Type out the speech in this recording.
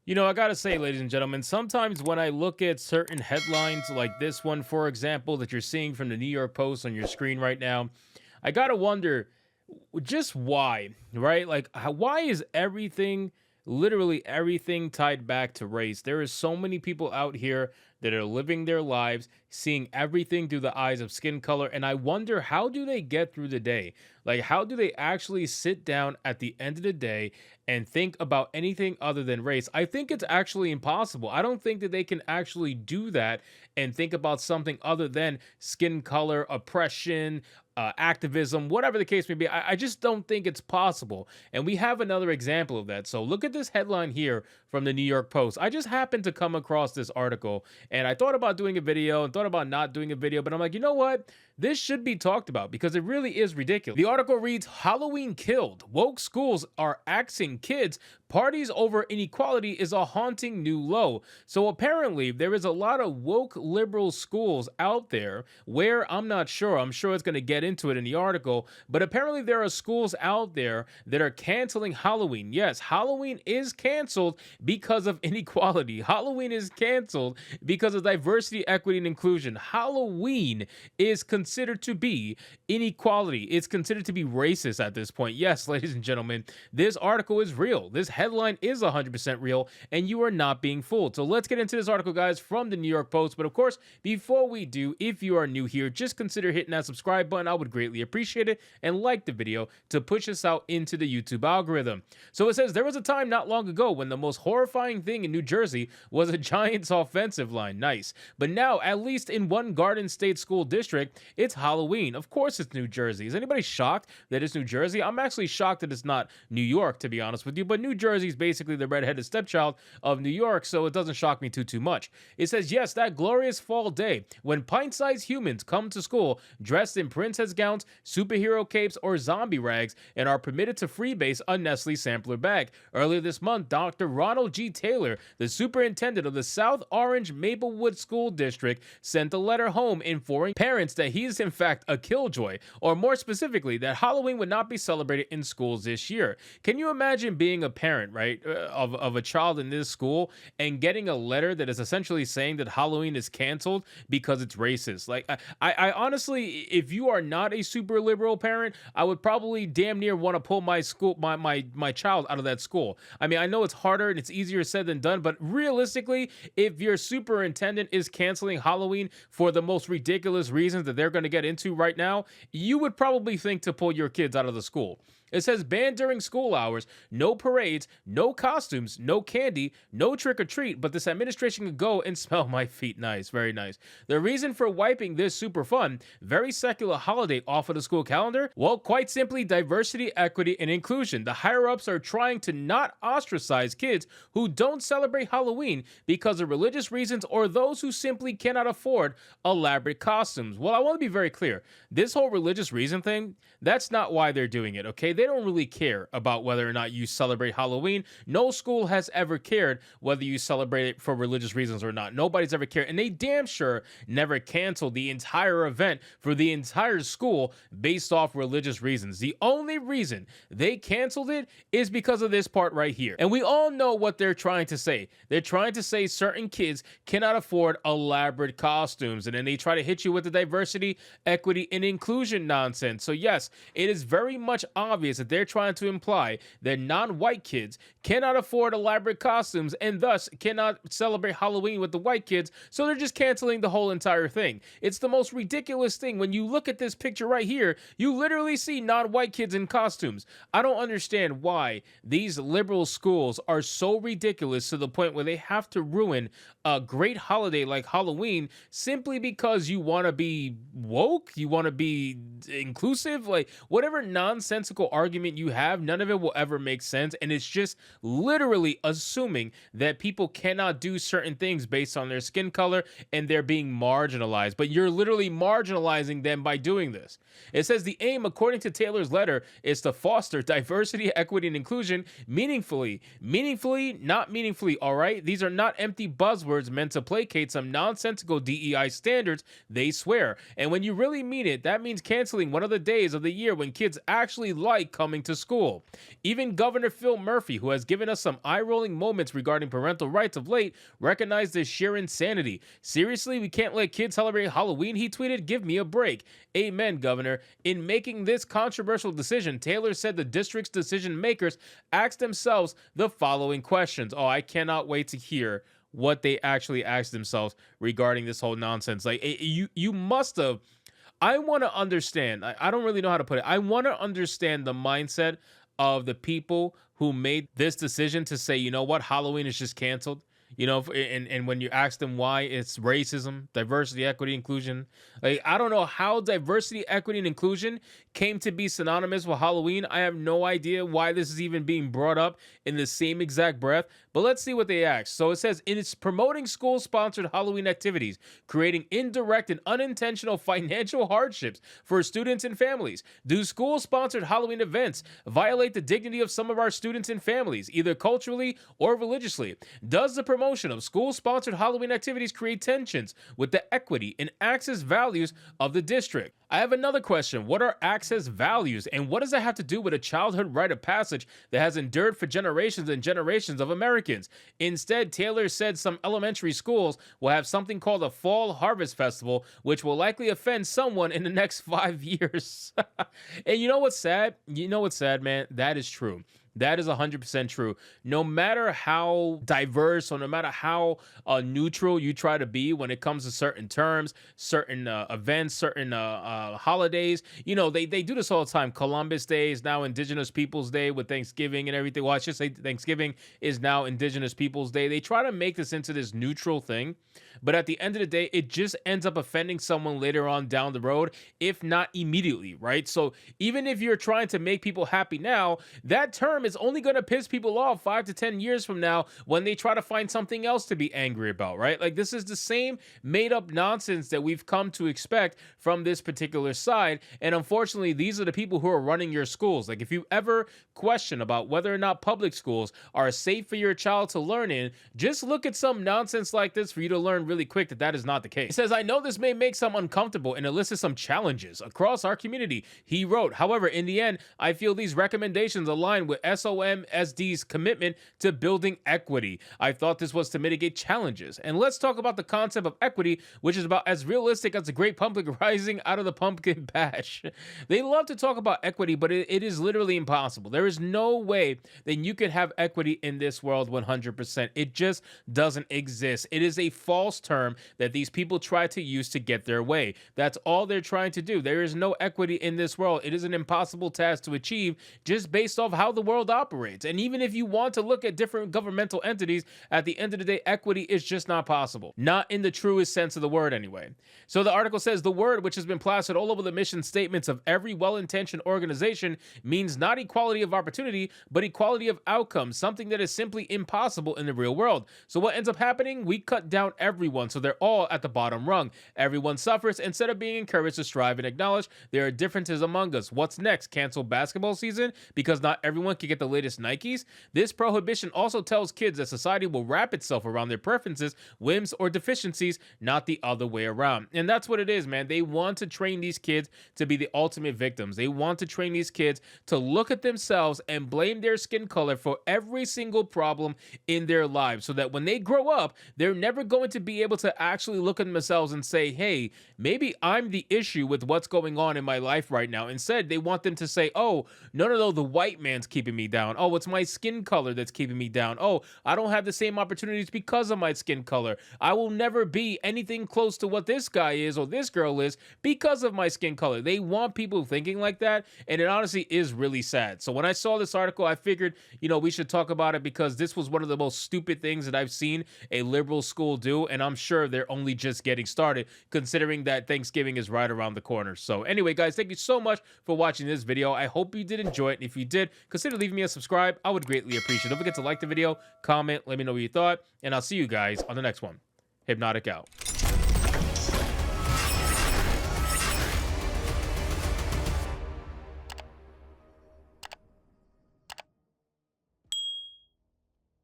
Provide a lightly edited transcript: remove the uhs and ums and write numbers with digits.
You know, I gotta say, ladies and gentlemen, sometimes when I look at certain headlines like this one, for example, that you're seeing from the New York Post on your screen right now, I gotta wonder just why, right? Like, why is everything, literally everything, tied back to race? There is so many people out here that are living their lives, seeing everything through the eyes of skin color, and I wonder how do they get through the day? Like, how do they actually sit down at the end of the day and think about anything other than race? I think it's actually impossible. I don't think that they can actually do that and think about something other than skin color, oppression, activism, whatever the case may be. I just don't think it's possible. And we have another example of that. So look at this headline here from the New York Post. I just happened to come across this article and I thought about doing a video and thought about not doing a video, but I'm like, you know what? This should be talked about because it really is ridiculous. The article reads, Halloween killed. Woke schools are axing kids. Parties over inequality is a haunting new low. So apparently there is a lot of woke liberal schools out there where I'm not sure. I'm sure it's going to get into it in the article, but apparently there are schools out there that are canceling Halloween. Yes, Halloween is canceled because of inequality. Halloween is canceled because of diversity, equity, and inclusion. Halloween is considered to be inequality. It's considered to be racist at this point. Yes, ladies and gentlemen, this article is real. This headline is 100% real, and you are not being fooled. So let's get into this article, guys, from the New York Post. But of course, before we do, if you are new here, just consider hitting that subscribe button. I would greatly appreciate it, and like the video to push us out into the YouTube algorithm. So it says, there was a time not long ago when the most horrifying thing in New Jersey was a Giants offensive line. Nice. But now, at least in one Garden State school district, it's Halloween. Of course it's New Jersey. Is anybody shocked that it's New Jersey? I'm actually shocked that it's not New York, to be honest with you, but New Jersey is basically the redheaded stepchild of New York, so it doesn't shock me too much. It says, yes, that glorious fall day when pint-sized humans come to school dressed in princess gowns, superhero capes, or zombie rags and are permitted to freebase a Nestle sampler bag. Earlier this month, Dr. Ronald G. Taylor, the superintendent of the South Orange Maplewood School District, sent a letter home informing parents that he is in fact a killjoy, or more specifically, that Halloween would not be celebrated in schools this year. Can you imagine being a parent, right, of a child in this school and getting a letter that is essentially saying that Halloween is canceled because it's racist? Like, I honestly, if you are not a super liberal parent, I would probably damn near want to pull my child out of that school. I mean, I know it's harder and it's easier said than done, but realistically, if your superintendent is canceling Halloween for the most ridiculous reasons that they're going to get into right now, you would probably think to pull your kids out of the school. It says banned during school hours, no parades, no costumes, no candy, no trick or treat, but this administration can go and smell my feet. Nice, very nice. The reason for wiping this super fun, very secular holiday off of the school calendar? Well, quite simply, diversity, equity, and inclusion. The higher-ups are trying to not ostracize kids who don't celebrate Halloween because of religious reasons or those who simply cannot afford elaborate costumes. Well, I want to be very clear. This whole religious reason thing, that's not why they're doing it, okay? They don't really care about whether or not you celebrate Halloween. No school has ever cared whether you celebrate it for religious reasons or not. Nobody's ever cared. And they damn sure never canceled the entire event for the entire school based off religious reasons. The only reason they canceled it is because of this part right here. And we all know what they're trying to say. They're trying to say certain kids cannot afford elaborate costumes. And then they try to hit you with the diversity, equity, and inclusion nonsense. So yes, it is very much obvious that they're trying to imply that non-white kids cannot afford elaborate costumes and thus cannot celebrate Halloween with the white kids, so they're just canceling the whole entire thing. It's the most ridiculous thing. When you look at this picture right here, you literally see non-white kids in costumes. I don't understand why these liberal schools are so ridiculous to the point where they have to ruin a great holiday like Halloween simply because you want to be woke, you want to be inclusive, like whatever nonsensical argument you have, none of it will ever make sense. And it's just literally assuming that people cannot do certain things based on their skin color and they're being marginalized. But you're literally marginalizing them by doing this. It says the aim, according to Taylor's letter, is to foster diversity, equity, and inclusion meaningfully. Meaningfully, not meaningfully, all right? These are not empty buzzwords meant to placate some nonsensical DEI standards they swear. And when you really mean it, that means canceling one of the days of the year when kids actually like like coming to school. Even Governor Phil Murphy, who has given us some eye-rolling moments regarding parental rights of late, recognized this sheer insanity. Seriously, we can't let kids celebrate Halloween, he tweeted. Give me a break. Amen, Governor. In making this controversial decision, Taylor said the district's decision makers asked themselves the following questions. Oh, I cannot wait to hear what they actually asked themselves regarding this whole nonsense. Like, you must have. I want to understand. I don't really know how to put it. I want to understand the mindset of the people who made this decision to say, you know what, Halloween is just canceled. You know, and when you ask them why, it's racism, diversity, equity, inclusion. Like, I don't know how diversity, equity, and inclusion came to be synonymous with Halloween. I have no idea why this is even being brought up in the same exact breath. But let's see what they asked. So it says, it's promoting school-sponsored Halloween activities, creating indirect and unintentional financial hardships for students and families. Do school-sponsored Halloween events violate the dignity of some of our students and families, either culturally or religiously? Does the promotion of school-sponsored Halloween activities create tensions with the equity and access values of the district? I have another question. What are access values, and what does that have to do with a childhood rite of passage that has endured for generations and generations of Americans? Instead, Taylor said some elementary schools will have something called a Fall Harvest Festival, which will likely offend someone in the next 5 years. And you know what's sad? You know what's sad, man? That is true. That is 100% true. No matter how diverse or no matter how neutral you try to be when it comes to certain terms, certain events, certain holidays, you know, they do this all the time. Columbus Day is now Indigenous Peoples Day with Thanksgiving and everything. Well, I should say Thanksgiving is now Indigenous Peoples Day. They try to make this into this neutral thing, but at the end of the day, it just ends up offending someone later on down the road, if not immediately, right? So even if you're trying to make people happy now, that term is only going to piss people off 5 to 10 years from now when they try to find something else to be angry about, right? Like, this is the same made up nonsense that we've come to expect from this particular side. And unfortunately, these are the people who are running your schools. Like, if you ever question about whether or not public schools are safe for your child to learn in, just look at some nonsense like this for you to learn really quick that is not the case. He says, I know this may make some uncomfortable and elicit some challenges across our community. He wrote, however, in the end, I feel these recommendations align with SOMSD's commitment to building equity. I thought this was to mitigate challenges. And let's talk about the concept of equity, which is about as realistic as the great pumpkin rising out of the pumpkin patch. They love to talk about equity, but it is literally impossible. There is no way that you can have equity in this world 100%. It just doesn't exist. It is a false term that these people try to use to get their way. That's all they're trying to do. There is no equity in this world. It is an impossible task to achieve just based off how the world operates. And even if you want to look at different governmental entities, at the end of the day, equity is just not possible. Not in the truest sense of the word, anyway. So the article says the word, which has been plastered all over the mission statements of every well-intentioned organization, means not equality of opportunity, but equality of outcomes, something that is simply impossible in the real world. So what ends up happening? We cut down everyone, so they're all at the bottom rung. Everyone suffers instead of being encouraged to strive and acknowledge there are differences among us. What's next? Cancel basketball season because not everyone can get the latest Nikes? This prohibition also tells kids that society will wrap itself around their preferences, whims, or deficiencies, not the other way around. And that's what it is, man. They want to train these kids to be the ultimate victims. They want to train these kids to look at themselves and blame their skin color for every single problem in their lives, so that when they grow up, they're never going to be able to actually look at themselves and say, hey, maybe I'm the issue with what's going on in my life right now. Instead, they want them to say, oh, no, the white man's keeping me down. Oh, it's my skin color that's keeping me down. Oh, I don't have the same opportunities because of my skin color. I will never be anything close to what this guy is or this girl is because of my skin color. They want people thinking like that, and it honestly is really sad. So when I saw this article, I figured, we should talk about it because this was one of the most stupid things that I've seen a liberal school do, and I'm sure they're only just getting started considering that Thanksgiving is right around the corner. So anyway, guys, thank you so much for watching this video. I hope you did enjoy it. If you did, consider leaving me a subscribe. I would greatly appreciate it. Don't forget to like the video, comment, let me know what you thought, and I'll see you guys on the next one. Hypnotic out.